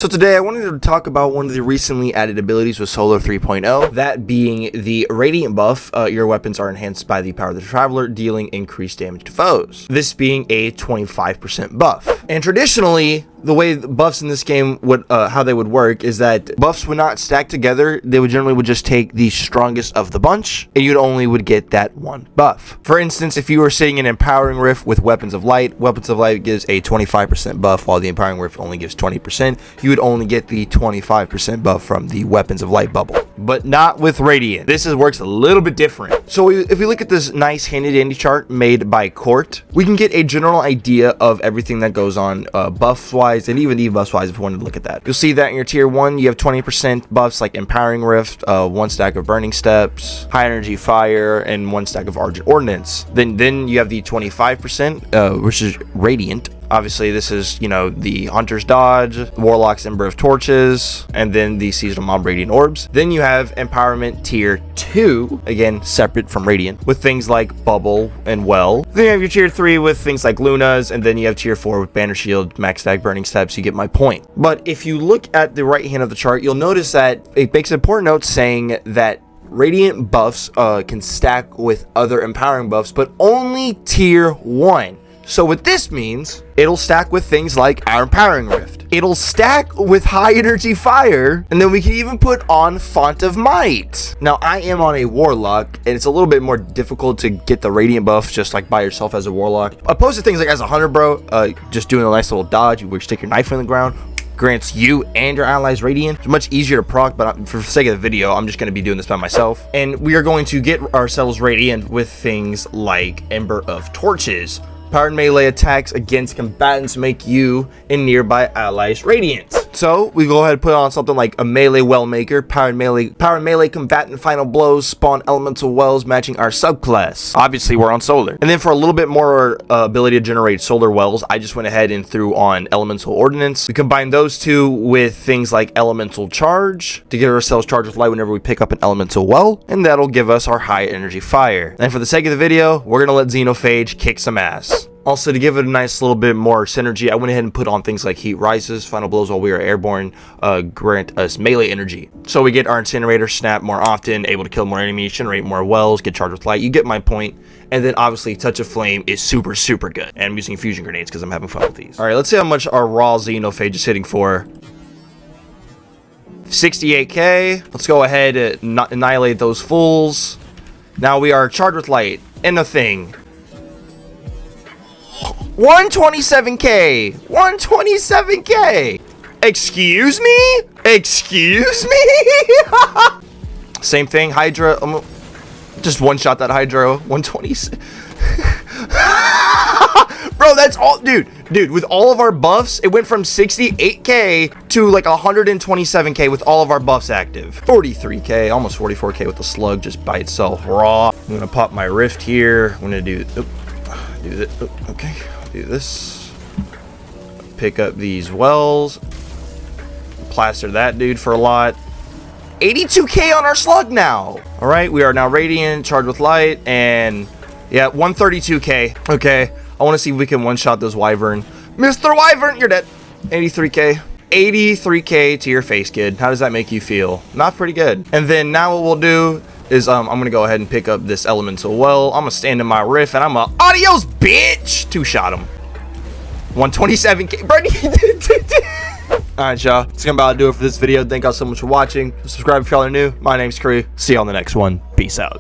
So today I wanted to talk about one of the recently added abilities with Solar 3.0, that being the Radiant buff. Your weapons are enhanced by the power of the Traveler, dealing increased damage to foes. This being a 25% buff. And traditionally, the way the buffs in this game would, how they would work is that buffs would not stack together. They would generally just take the strongest of the bunch, and you'd only would get that one buff. For instance, if you were sitting in Empowering Rift with Weapons of Light gives a 25% buff, while the Empowering Rift only gives 20%. You would only get the 25% buff from the Weapons of Light bubble, but not with Radiant. This works a little bit different. So if we look at this nice handy-dandy chart made by Court, we can get a general idea of everything that goes on buff-wise and even debuffs-wise if we wanted to look at that. You'll see that in your tier 1, you have 20% buffs like Empowering Rift, 1 stack of Burning Steps, High Energy Fire, and 1 stack of Argent Ordnance. Then you have the 25%, which is Radiant. Obviously, this is, the Hunter's Dodge, Warlock's Ember of Torches, and then the Seasonal Mob Radiant Orbs. Then you have Empowerment Tier 2, again, separate from Radiant, with things like Bubble and Well. Then you have your Tier 3 with things like Lunas, and then you have Tier 4 with Banner Shield, Max Stack, Burning Steps. You get my point. But if you look at the right hand of the chart, you'll notice that it makes an important note saying that Radiant buffs can stack with other empowering buffs, but only Tier 1. So what this means, it'll stack with things like our Empowering Rift. It'll stack with High Energy Fire, and then we can even put on Font of Might. Now, I am on a Warlock, and it's a little bit more difficult to get the Radiant buff just like by yourself as a Warlock. Opposed to things like as a Hunter, bro, just doing a nice little dodge, you stick your knife in the ground, grants you and your allies Radiant. It's much easier to proc, but for the sake of the video, I'm just going to be doing this by myself. And we are going to get ourselves Radiant with things like Ember of Torches. Powered melee attacks against combatants make you and nearby allies Radiant. So we go ahead and put on something like a melee well maker. Powered melee combatant final blows spawn elemental wells matching our subclass. Obviously we're on solar. And then for a little bit more ability to generate solar wells, I just went ahead and threw on elemental ordnance. We combine those two with things like elemental charge to get ourselves charged with light whenever we pick up an elemental well, and that'll give us our high energy fire. And for the sake of the video, we're gonna let xenophage kick some ass. Also, to give it a nice little bit more synergy, I went ahead and put on things like Heat Rises, Final Blows while we are airborne, grant us melee energy. So we get our Incinerator snap more often, able to kill more enemies, generate more wells, get charged with light. You get my point. And then obviously Touch of Flame is super, super good. And I'm using fusion grenades because I'm having fun with these. All right, let's see how much our raw xenophage is hitting for. 68k. Let's go ahead and annihilate those fools. Now we are charged with light. And a thing. 127k. 127k. Excuse me? Excuse me? Same thing, Hydra. Just one shot that Hydra. 120. Bro, that's all. Dude, with all of our buffs, it went from 68k to like 127k with all of our buffs active. 43k, almost 44k with the slug just by itself raw. I'm gonna pop my rift here. I'm gonna do this. Okay. Do this, pick up these wells, plaster that dude for a lot. 82k on our slug now. All right, we are now Radiant, charged with light, and yeah, 132k. Okay, I want to see if we can one-shot this Wyvern. Mr. Wyvern, you're dead. 83k. 83k to your face, kid. How does that make you feel? Not pretty good. And then now what we'll do is I'm gonna go ahead and pick up this elemental well. I'm gonna stand in my rift and I'm gonna adios, bitch. 2-shot him. 127k. Alright, y'all, that's gonna about do it for this video. Thank y'all so much for watching. Subscribe if y'all are new. My name's Kree. See you on the next one. Peace out.